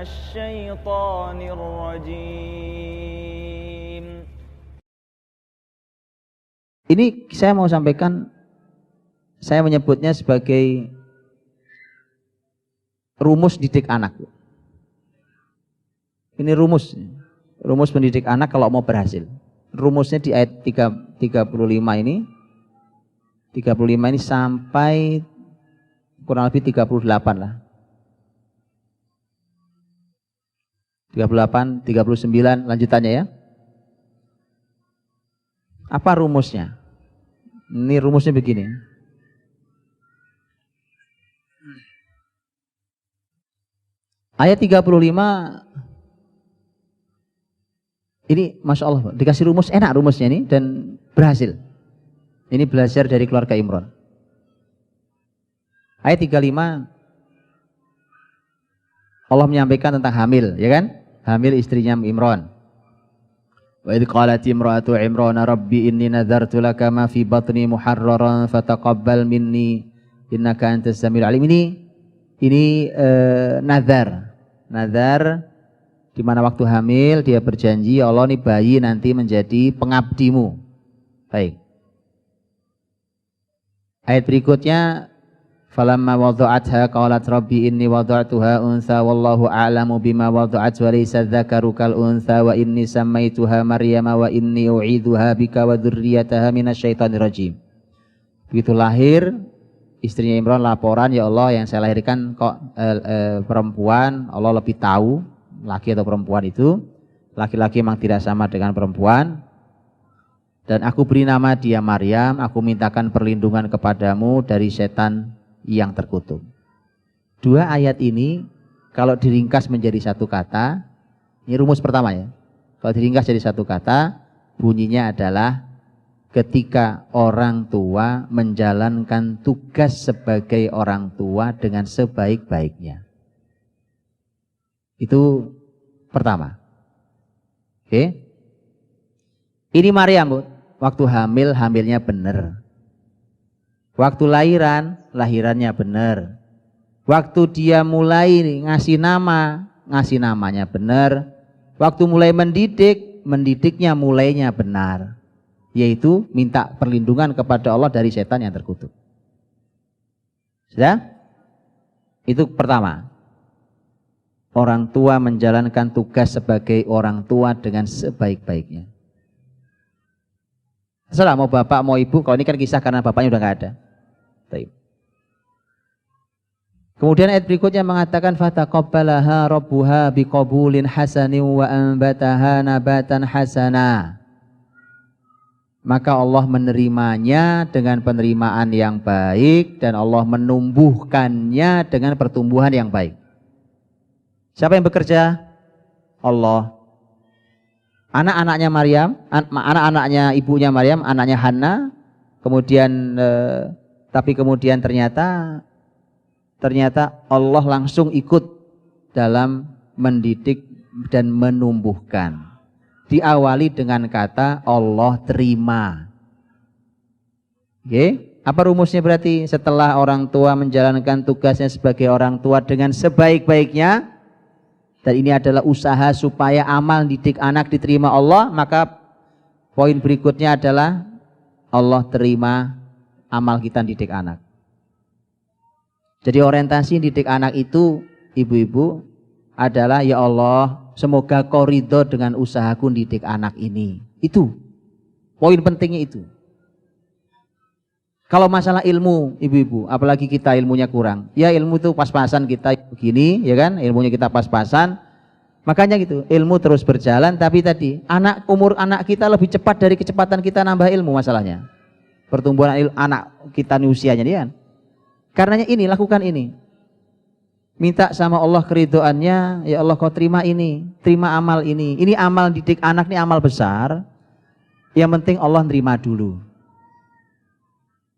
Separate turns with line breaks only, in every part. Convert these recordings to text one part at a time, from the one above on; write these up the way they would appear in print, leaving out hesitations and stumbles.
الشيطان الرجيم.
Ini saya mau sampaikan, saya menyebutnya sebagai rumus didik anak. Ini rumus mendidik anak kalau mau berhasil. Rumusnya di ayat 35 ini. 35 ini sampai kurang lebih 38 lah. 38, 39 lanjutannya ya. Apa rumusnya? Ini rumusnya begini. Ayat 35 ini Masya Allah, dikasih rumus, enak rumusnya ini dan berhasil. Ini belajar dari keluarga Imran. Ayat 35 Allah menyampaikan tentang hamil, ya kan? Hamil istrinya Imran. Wa idh qalat imra'atu Imran rabbi inni nadzartu laka ma fi batni muharraran fataqabbal minni innaka antas samiul alim. Ini nazar di mana waktu hamil dia berjanji, ya Allah, nih bayi nanti menjadi pengabdimu. Baik. Ayat berikutnya, falamma wada'atha qalat rabbi inni wada'tuha untha wallahu a'lamu bima wada'at wa laysa dzakaru kal untha wa inni sammaituha maryama wa inni u'idzuha bika wa dzurriyyataha minasyaitonir rajim. Begitu lahir istrinya Imran laporan, ya Allah, yang saya lahirkan kok perempuan, Allah lebih tahu laki atau perempuan itu. Laki-laki memang tidak sama dengan perempuan. Dan aku beri nama dia Maryam, aku mintakan perlindungan kepadamu dari setan yang terkutuk. Dua ayat ini kalau diringkas menjadi satu kata, ini rumus pertama ya. Kalau diringkas jadi satu kata, bunyinya adalah ketika orang tua menjalankan tugas sebagai orang tua dengan sebaik-baiknya. Itu pertama. Oke. Ini Maryam, Bu. Waktu hamil, hamilnya benar. Waktu lahiran, lahirannya benar. Waktu dia mulai ngasih nama, ngasih namanya benar. Waktu mulai mendidik, mendidiknya mulainya benar. Yaitu minta perlindungan kepada Allah dari setan yang terkutuk. Sudah? Itu pertama. Orang tua menjalankan tugas sebagai orang tua dengan sebaik-baiknya. Terserah mau bapak mau ibu, kalau ini kan kisah karena bapaknya udah nggak ada. Baik. Kemudian ayat berikutnya mengatakan fataqabbalaha rabbuha biqabulin hasanin wa anbataha nabatan hasana. Maka Allah menerimanya dengan penerimaan yang baik dan Allah menumbuhkannya dengan pertumbuhan yang baik. Siapa yang bekerja? Allah. Anak-anaknya Maryam, anak-anaknya ibunya Maryam, anaknya Hana, kemudian tapi kemudian ternyata Allah langsung ikut dalam mendidik dan menumbuhkan. Diawali dengan kata Allah terima. Oke, apa rumusnya berarti? Setelah orang tua menjalankan tugasnya sebagai orang tua dengan sebaik-baiknya, dan ini adalah usaha supaya amal didik anak diterima Allah, maka poin berikutnya adalah Allah terima amal kita didik anak. Jadi orientasi didik anak itu, ibu-ibu, adalah ya Allah, semoga kau ridho dengan usahaku didik anak ini. Itu poin pentingnya itu. Kalau masalah ilmu, ibu-ibu, apalagi kita ilmunya kurang, ya ilmu itu pas-pasan kita begini, ya kan, ilmunya kita pas-pasan, makanya gitu, ilmu terus berjalan, tapi tadi umur anak kita lebih cepat dari kecepatan kita nambah ilmu masalahnya. Pertumbuhan anak kita nih usianya nih kan. Karenanya ini, lakukan ini. Minta sama Allah keridhoannya, ya Allah kau terima ini, terima amal ini. Ini amal didik anak, ini amal besar. Yang penting Allah nerima dulu.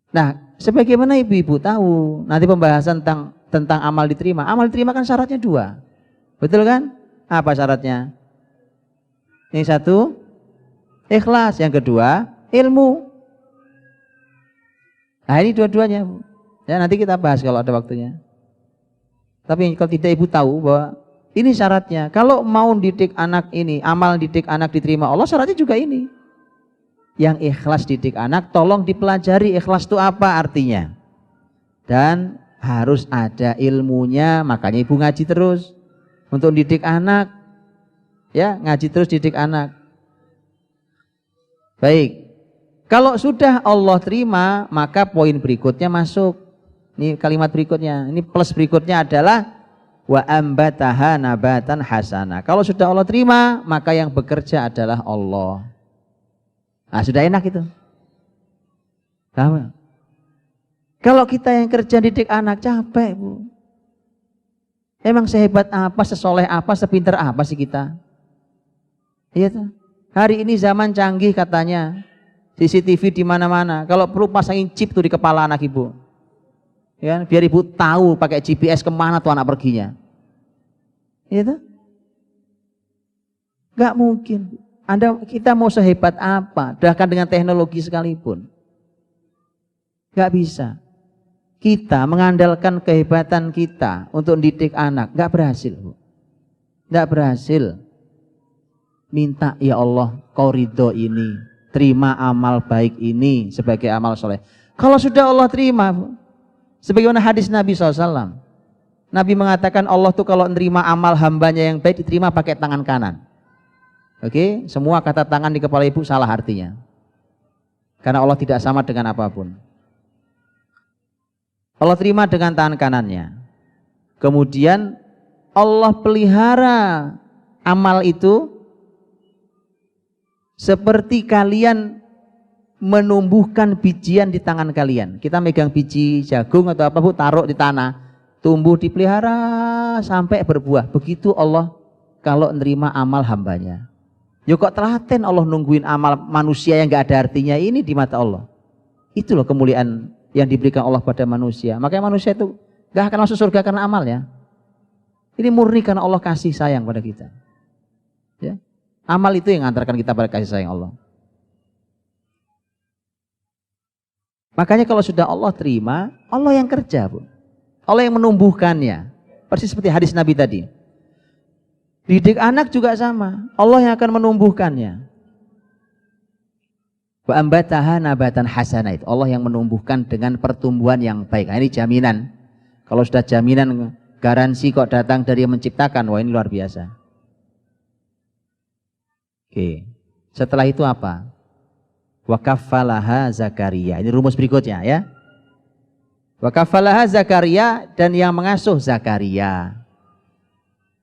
Nah, sebagaimana ibu-ibu tahu, nanti pembahasan tentang amal diterima. Amal diterima kan syaratnya 2. Betul kan? Apa syaratnya? Yang satu, ikhlas. Yang kedua, ilmu. Nah, ini dua-duanya, Bu. Ya, nanti kita bahas kalau ada waktunya. Tapi kalau tidak ibu tahu bahwa Ini syaratnya. Kalau mau didik anak ini, amal didik anak diterima Allah, syaratnya juga ini. Yang ikhlas didik anak, tolong dipelajari ikhlas itu apa artinya. Dan harus ada ilmunya, makanya ibu ngaji terus. Untuk didik anak, ya ngaji terus didik anak. Baik. Kalau sudah Allah terima, maka poin berikutnya masuk. Ini kalimat berikutnya. Ini plus berikutnya adalah wa ambataha nabatan hasana. Kalau sudah Allah terima, maka yang bekerja adalah Allah. Nah, sudah enak itu. Tahu? Kalau kita yang kerja didik anak capek, Bu. Emang sehebat apa, sesoleh apa, sepinter apa sih kita? Iya tuh. Hari ini zaman canggih katanya. CCTV di mana-mana. Kalau perlu pasangin chip tuh di kepala anak ibu. Ya, biar ibu tahu pakai GPS kemana tuh anak perginya. Itu nggak mungkin. Kita mau sehebat apa, bahkan dengan teknologi sekalipun, nggak bisa. Kita mengandalkan kehebatan kita untuk didik anak, nggak berhasil, Bu. Nggak berhasil. Minta ya Allah, Kau ridho ini, terima amal baik ini sebagai amal soleh. Kalau sudah Allah terima, Bu, sebagaimana hadis Nabi SAW, Nabi mengatakan Allah tuh kalau menerima amal hambanya yang baik diterima pakai tangan kanan. Oke, semua kata tangan di kepala ibu salah artinya. Karena Allah tidak sama dengan apapun. Allah terima dengan tangan kanannya. Kemudian Allah pelihara amal itu seperti kalian menumbuhkan bijian di tangan kalian. Kita megang biji jagung atau apa, Bu, taruh di tanah, tumbuh dipelihara sampai berbuah. Begitu Allah kalau nerima amal hambanya. Yo kok telaten Allah nungguin amal manusia yang gak ada artinya ini di mata Allah. Itu loh kemuliaan yang diberikan Allah pada manusia. Makanya manusia itu gak akan masuk surga karena amalnya. Ini murni karena Allah kasih sayang pada kita. Ya. Amal itu yang mengantarkan kita pada kasih sayang Allah. Makanya kalau sudah Allah terima, Allah yang kerja, Bu. Allah yang menumbuhkannya. Persis seperti hadis Nabi tadi. Didik anak juga sama. Allah yang akan menumbuhkannya. Wa ambataha nabatan hasanah, itu Allah yang menumbuhkan dengan pertumbuhan yang baik. Nah, ini jaminan. Kalau sudah jaminan garansi kok datang dari yang menciptakan, wah ini luar biasa. Oke. Setelah itu apa? Wa kaffalaha Zakaria. Ini rumus berikutnya ya. Wa kaffalaha Zakaria, dan yang mengasuh Zakaria.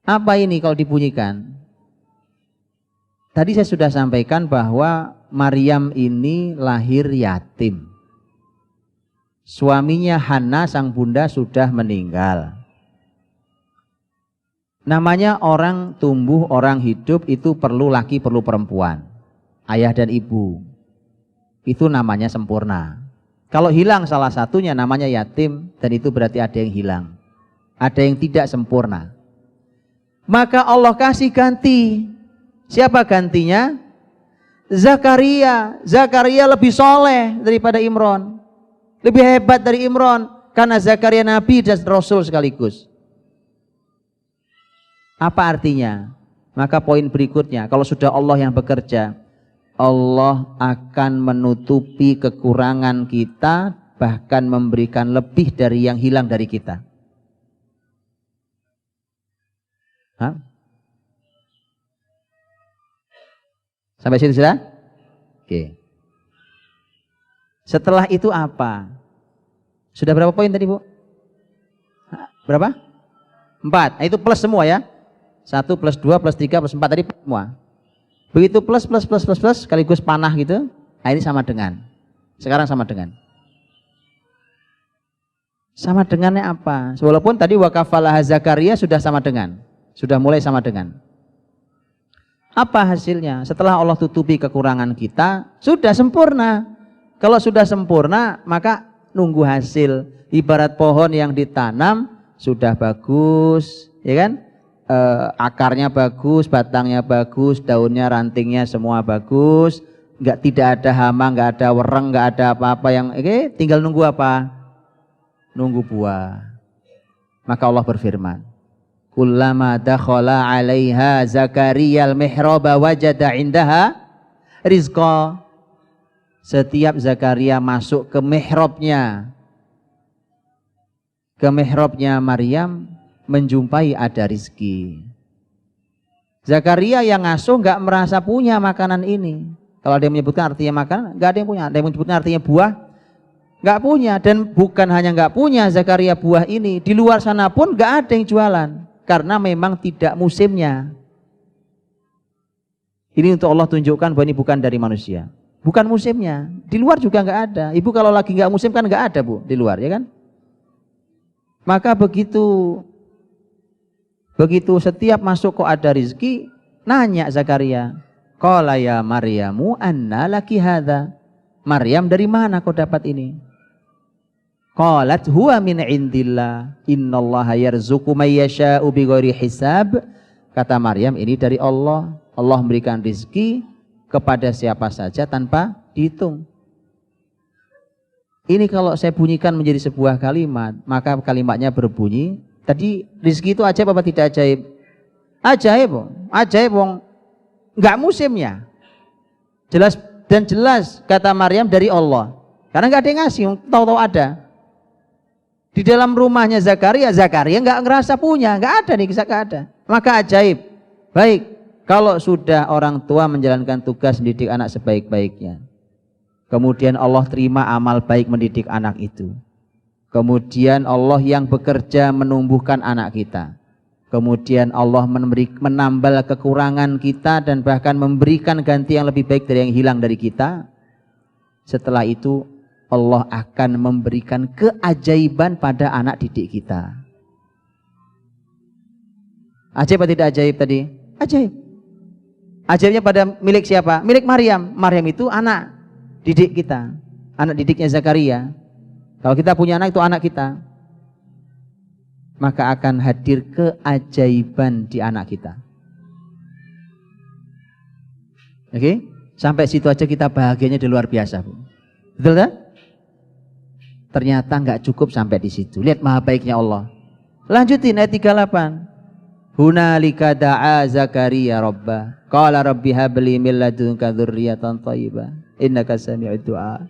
Apa ini kalau dibunyikan? Tadi saya sudah sampaikan bahwa Maryam ini lahir yatim. Suaminya Hana sang bunda sudah meninggal. Namanya orang tumbuh, orang hidup itu perlu laki, perlu perempuan. Ayah dan ibu. Itu namanya sempurna. Kalau hilang salah satunya namanya yatim, dan itu berarti ada yang hilang. Ada yang tidak sempurna. Maka Allah kasih ganti. Siapa gantinya? Zakaria. Zakaria lebih soleh daripada Imron. Lebih hebat dari Imron. Karena Zakaria Nabi dan Rasul sekaligus. Apa artinya? Maka poin berikutnya, kalau sudah Allah yang bekerja, Allah akan menutupi kekurangan kita, bahkan memberikan lebih dari yang hilang dari kita. Hah? Sampai sini sudah? Oke. Setelah itu apa? Sudah berapa poin tadi, Bu? Berapa? 4. Nah, itu plus semua ya. 1 plus 2 plus 3 plus 4 tadi semua. Begitu plus sekaligus panah gitu. Nah, ini sama dengan. Sekarang sama dengan. Sama dengannya apa? Walaupun tadi wa kaffalaha Zakaria sudah sama dengan. Sudah mulai sama dengan. Apa hasilnya? Setelah Allah tutupi kekurangan kita, sudah sempurna. Kalau sudah sempurna, maka nunggu hasil. Ibarat pohon yang ditanam, sudah bagus, ya kan? Akarnya bagus, batangnya bagus, daunnya, rantingnya semua bagus. Tidak ada hama, nggak ada wereng, nggak ada apa-apa yang, tinggal nunggu apa? Nunggu buah. Maka Allah berfirman, kullama dakhala 'alaiha Zakaria al-mihraba wajada 'indaha rizqa. Setiap Zakaria masuk ke mihrabnya Maryam, menjumpai ada rizki. Zakaria yang ngasuh nggak merasa punya makanan ini. Kalau ada yang menyebutkan artinya makanan, nggak ada yang punya. Ada yang menyebutkan artinya buah, nggak punya. Dan bukan hanya nggak punya Zakaria buah ini, di luar sana pun nggak ada yang jualan karena memang tidak musimnya. Ini untuk Allah tunjukkan bahwa ini bukan dari manusia, bukan musimnya. Di luar juga nggak ada. Ibu kalau lagi nggak musim kan nggak ada bu di luar, ya kan? Maka begitu setiap masuk kok ada rizki, nanya Zakaria, qala ya Maryamu anna laki hadza. Maryam, dari mana kau dapat ini? Qalat huwa min indillah innallaha yarzuqu may yasha'u bighairi hisab. Kata Maryam, ini dari Allah. Allah memberikan rizki kepada siapa saja tanpa dihitung. Ini kalau saya bunyikan menjadi sebuah kalimat, maka kalimatnya berbunyi, tadi rizki itu ajaib apa tidak ajaib? Ajaib, ajaib wong nggak musimnya. Jelas dan jelas kata Maryam dari Allah. Karena nggak ada yang ngasih, tahu-tahu ada. Di dalam rumahnya Zakaria nggak ngerasa punya, nggak ada nih, nggak ada. Maka ajaib. Baik, kalau sudah orang tua menjalankan tugas mendidik anak sebaik-baiknya, kemudian Allah terima amal baik mendidik anak itu. Kemudian Allah yang bekerja menumbuhkan anak kita. Kemudian Allah menambal kekurangan kita dan bahkan memberikan ganti yang lebih baik dari yang hilang dari kita. Setelah itu Allah akan memberikan keajaiban pada anak didik kita. Ajaib atau tidak ajaib tadi? Ajaib. Ajaibnya pada milik siapa? Milik Maryam. Maryam itu anak didik kita, anak didiknya Zakaria. Kalau kita punya anak, itu anak kita, maka akan hadir keajaiban di anak kita. Oke? Sampai situ aja kita bahagianya di luar biasa, Bu. Betul kan? Ternyata nggak cukup sampai di situ. Lihat maha baiknya Allah. Lanjutin ayat 38. Hunalika da'a Zakaria rabbah. Qala rabbi habli min ladunka dzurriyyatan thayyibah. Innaka sami'ud du'a.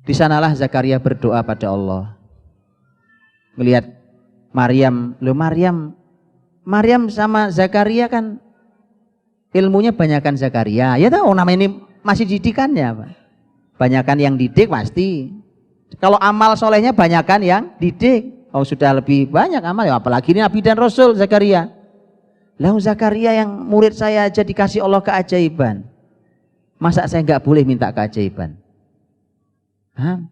Di sanalah Zakaria berdoa pada Allah. Melihat Maryam, Maryam sama Zakaria kan ilmunya banyakan Zakaria. Ya tahu nama ini masih didikannya, Pak. Banyakan yang didik pasti. Kalau amal solehnya banyakan yang didik. Oh sudah lebih banyak amal, ya apalagi ini Nabi dan Rasul Zakaria. Lalu Zakaria yang murid saya aja dikasih Allah keajaiban. Masa saya nggak boleh minta keajaiban? Hah?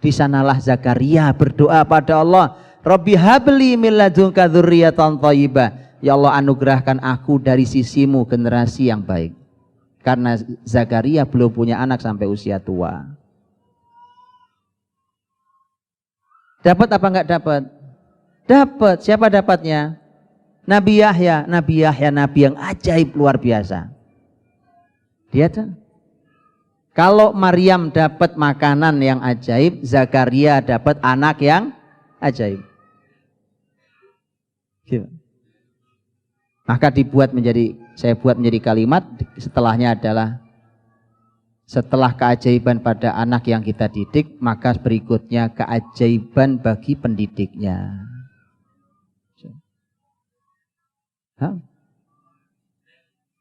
Di sanalah Zakaria berdoa pada Allah, Rabbi habli min ladunka dzurriyyatan thayyibah. Ya Allah, anugerahkan aku dari sisimu generasi yang baik. Karena Zakaria belum punya anak sampai usia tua. Dapat apa enggak dapat? Dapat. Siapa dapatnya? Nabi Yahya, Nabi yang ajaib luar biasa. Dia tuh. Kalau Maryam dapat makanan yang ajaib, Zakaria dapat anak yang ajaib. Gitu. Maka saya buat menjadi kalimat, setelahnya adalah setelah keajaiban pada anak yang kita didik, maka berikutnya keajaiban bagi pendidiknya.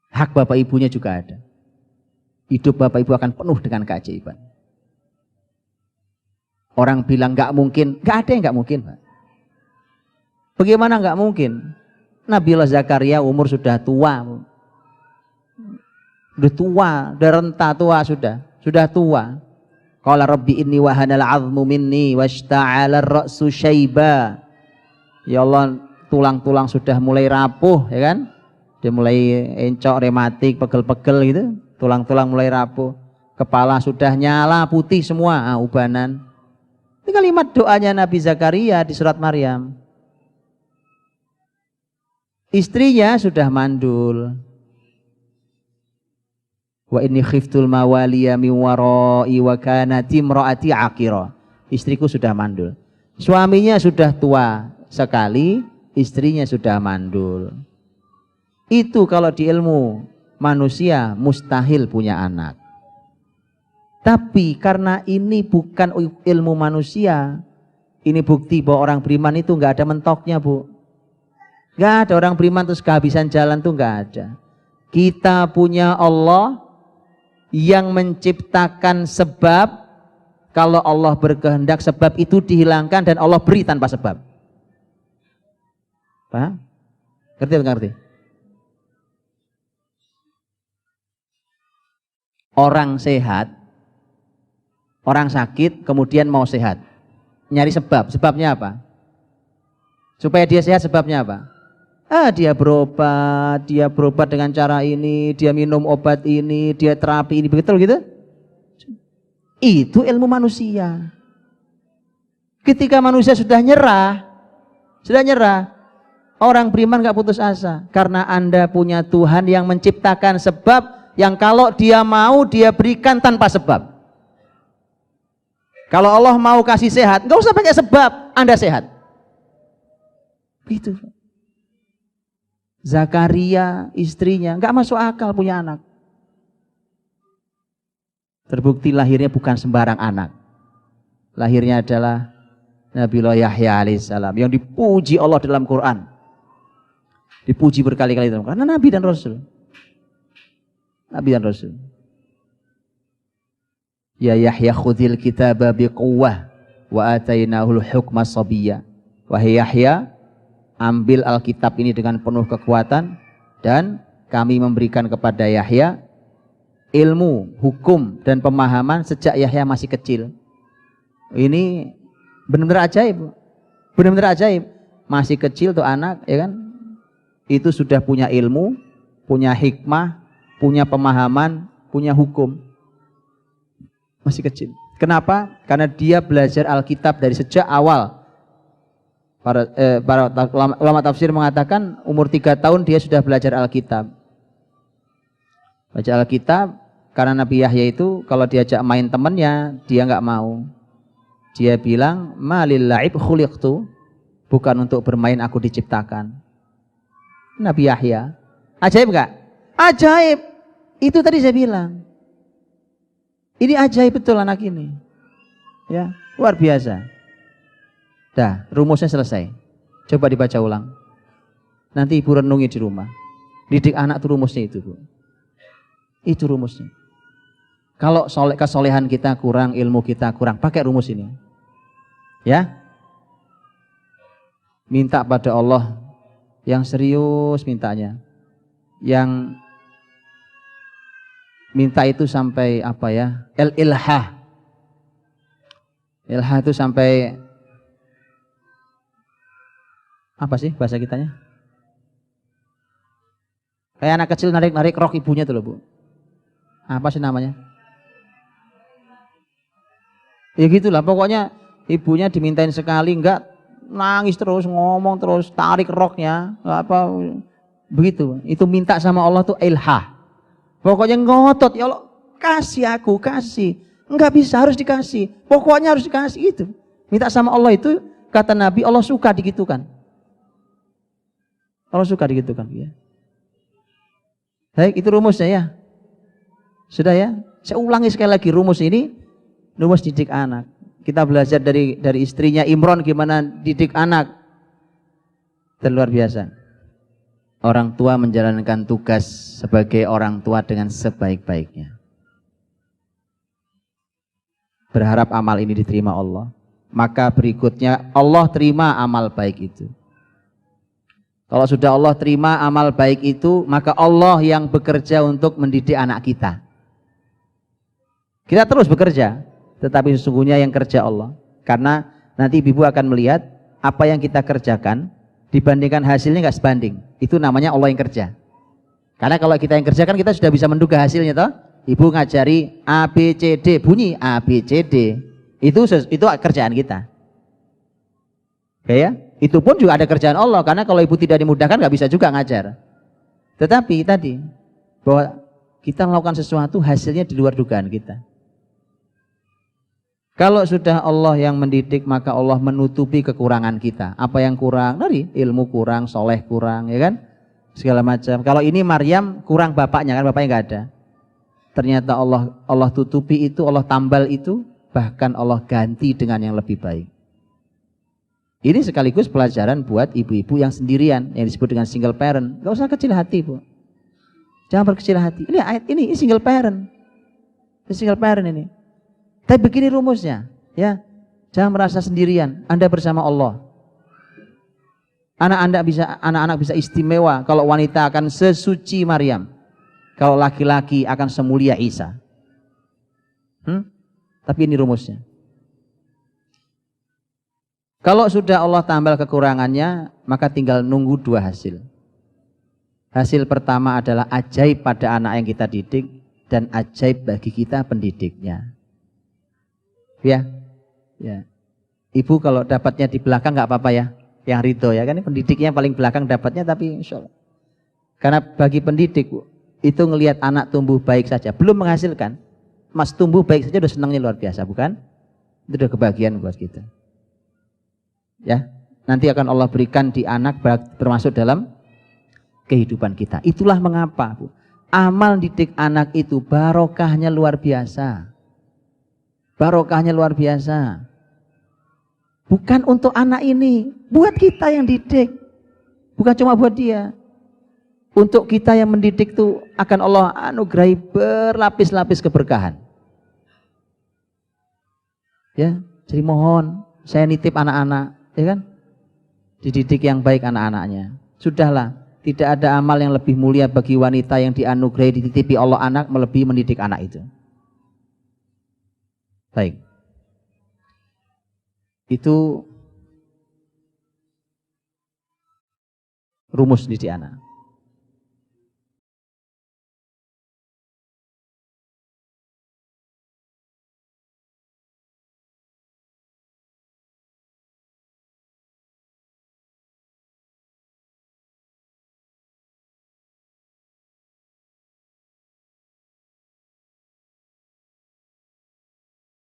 Hak bapak ibunya juga ada. Hidup bapak ibu akan penuh dengan keajaiban. Orang bilang nggak mungkin, nggak ada yang nggak mungkin, Pak. Bagaimana nggak mungkin? Nabiullah Zakaria umur sudah tua, udah renta tua, sudah tua. Qala rabbi inni wahanal 'azmu minni washta'ala ar-ra'su syaiba. Ya Allah, tulang-tulang sudah mulai rapuh, ya kan? Dia mulai encok, rematik, pegel-pegel gitu. Tulang-tulang mulai rapuh. Kepala sudah nyala putih semua, ubanan. Ini kalimat doanya Nabi Zakaria di surat Maryam. Istrinya sudah mandul. Wa inni khiftul mawaliya min wara'i wa kanat imraati aqira. Istriku sudah mandul. Suaminya sudah tua. sekali istrinya sudah mandul. Itu kalau di ilmu manusia mustahil punya anak. Tapi karena ini bukan ilmu manusia, ini bukti bahwa orang beriman itu nggak ada mentoknya, Bu. Nggak ada orang beriman terus kehabisan jalan tuh nggak ada. Kita punya Allah yang menciptakan sebab. Kalau Allah berkehendak sebab itu dihilangkan dan Allah beri tanpa sebab. Paham? Ngerti atau nggak ngerti? Orang sehat, orang sakit kemudian mau sehat. Nyari sebab. Sebabnya apa? Supaya dia sehat sebabnya apa? Dia berobat dengan cara ini, dia minum obat ini, dia terapi ini, betul gitu? Itu ilmu manusia. Ketika manusia sudah nyerah, orang beriman gak putus asa. Karena Anda punya Tuhan yang menciptakan sebab yang kalau dia mau dia berikan tanpa sebab. Kalau Allah mau kasih sehat, gak usah pakai sebab, Anda sehat. Begitu. Zakaria istrinya gak masuk akal punya anak. Terbukti lahirnya bukan sembarang anak. Lahirnya adalah Nabiullah Yahya alaihissalam yang dipuji Allah dalam Quran. Dipuji berkali-kali dalam Quran. Karena Nabi dan Rasul. Nabi dan Rasul. Ya Yahya khudhil kitaba biquwwah wa atainahul hukma sabiyya. Wahai Yahya, ambil Alkitab ini dengan penuh kekuatan dan kami memberikan kepada Yahya ilmu, hukum dan pemahaman sejak Yahya masih kecil. Ini benar-benar ajaib. Benar-benar ajaib. Masih kecil tuh anak, ya kan? Itu sudah punya ilmu, punya hikmah, punya pemahaman, punya hukum. Masih kecil. Kenapa? Karena dia belajar Alkitab dari sejak awal. Para ulama tafsir mengatakan umur 3 tahun dia sudah belajar Alkitab. Baca Alkitab. Karena Nabi Yahya itu kalau diajak main temannya dia nggak mau. Dia bilang malil la'ib khuliqtu, bukan untuk bermain aku diciptakan. Nabi Yahya ajaib nggak? Ajaib. Itu tadi saya bilang. Ini ajaib betul anak ini. Ya, luar biasa. Dah, rumusnya selesai. Coba dibaca ulang. Nanti ibu renungi di rumah. Didik anak itu rumusnya itu, Bu. Itu rumusnya. Kalau kesolehan kita kurang, ilmu kita kurang, pakai rumus ini. Ya. Minta pada Allah yang serius mintanya. Yang minta itu sampai apa ya? Ilhah. Ilhah itu sampai apa sih bahasa kitanya? Kayak anak kecil narik-narik rok ibunya tuh loh, Bu. Apa sih namanya? Ya gitulah, pokoknya ibunya dimintain sekali enggak, nangis terus, ngomong terus, tarik roknya, apa begitu. Itu minta sama Allah tuh ilhah. Pokoknya ngotot, ya Allah, kasih aku, kasih. Enggak bisa, harus dikasih. Pokoknya harus dikasih itu. Minta sama Allah itu, kata Nabi, Allah suka digitukan. Allah suka digitukan, ya. Baik, itu rumusnya ya. Sudah ya? Saya ulangi sekali lagi rumus ini. Rumus didik anak. Kita belajar dari istrinya Imron gimana didik anak. Luar biasa. Orang tua menjalankan tugas sebagai orang tua dengan sebaik-baiknya. Berharap amal ini diterima Allah. Maka berikutnya Allah terima amal baik itu. Kalau sudah Allah terima amal baik itu, maka Allah yang bekerja untuk mendidik anak kita. Kita terus bekerja. Tetapi sesungguhnya yang kerja Allah. Karena nanti ibu akan melihat apa yang kita kerjakan dibandingkan hasilnya nggak sebanding. Itu namanya Allah yang kerja. Karena kalau kita yang kerjakan kita sudah bisa menduga hasilnya toh. Ibu ngajari A, B, C, D, bunyi A, B, C, D. Itu kerjaan kita. Oke ya? Itu pun juga ada kerjaan Allah. Karena kalau ibu tidak dimudahkan nggak bisa juga ngajar. Tetapi tadi bahwa kita melakukan sesuatu hasilnya di luar dugaan kita. Kalau sudah Allah yang mendidik, maka Allah menutupi kekurangan kita. Apa yang kurang? Dari ilmu kurang, soleh kurang, ya kan? Segala macam. Kalau ini Maryam kurang bapaknya, kan bapaknya nggak ada. Ternyata Allah tutupi itu, Allah tambal itu, bahkan Allah ganti dengan yang lebih baik. Ini sekaligus pelajaran buat ibu-ibu yang sendirian, yang disebut dengan single parent. Gak usah kecil hati, Bu. Jangan berkecil hati. Ini ayat ini single parent. Ini single parent ini. Tapi begini rumusnya, ya. Jangan merasa sendirian. Anda bersama Allah. Anak-anak bisa istimewa kalau wanita akan sesuci Maryam. Kalau laki-laki akan semulia Isa. Tapi ini rumusnya. Kalau sudah Allah tambal kekurangannya, maka tinggal nunggu dua hasil. Hasil pertama adalah ajaib pada anak yang kita didik, dan ajaib bagi kita pendidiknya. Ya. Ibu kalau dapatnya di belakang nggak apa-apa ya, yang ridho ya kan, pendidiknya paling belakang dapatnya, tapi insya Allah. Karena bagi pendidik itu ngelihat anak tumbuh baik saja, belum menghasilkan, mas tumbuh baik saja udah senangnya luar biasa, bukan? Itu udah kebahagiaan buat kita. Ya, nanti akan Allah berikan di anak termasuk dalam kehidupan kita. Itulah mengapa, Bu, amal didik anak itu barokahnya luar biasa. Barokahnya luar biasa. Bukan untuk anak ini, buat kita yang didik. Bukan cuma buat dia. Untuk kita yang mendidik itu akan Allah anugerahi berlapis-lapis keberkahan. Ya, jadi mohon saya nitip anak-anak, ya kan? Dididik yang baik anak-anaknya. Sudahlah, tidak ada amal yang lebih mulia bagi wanita yang dianugerahi dititipi Allah anak melebihi mendidik anak itu. Baik. Itu rumus didik anak.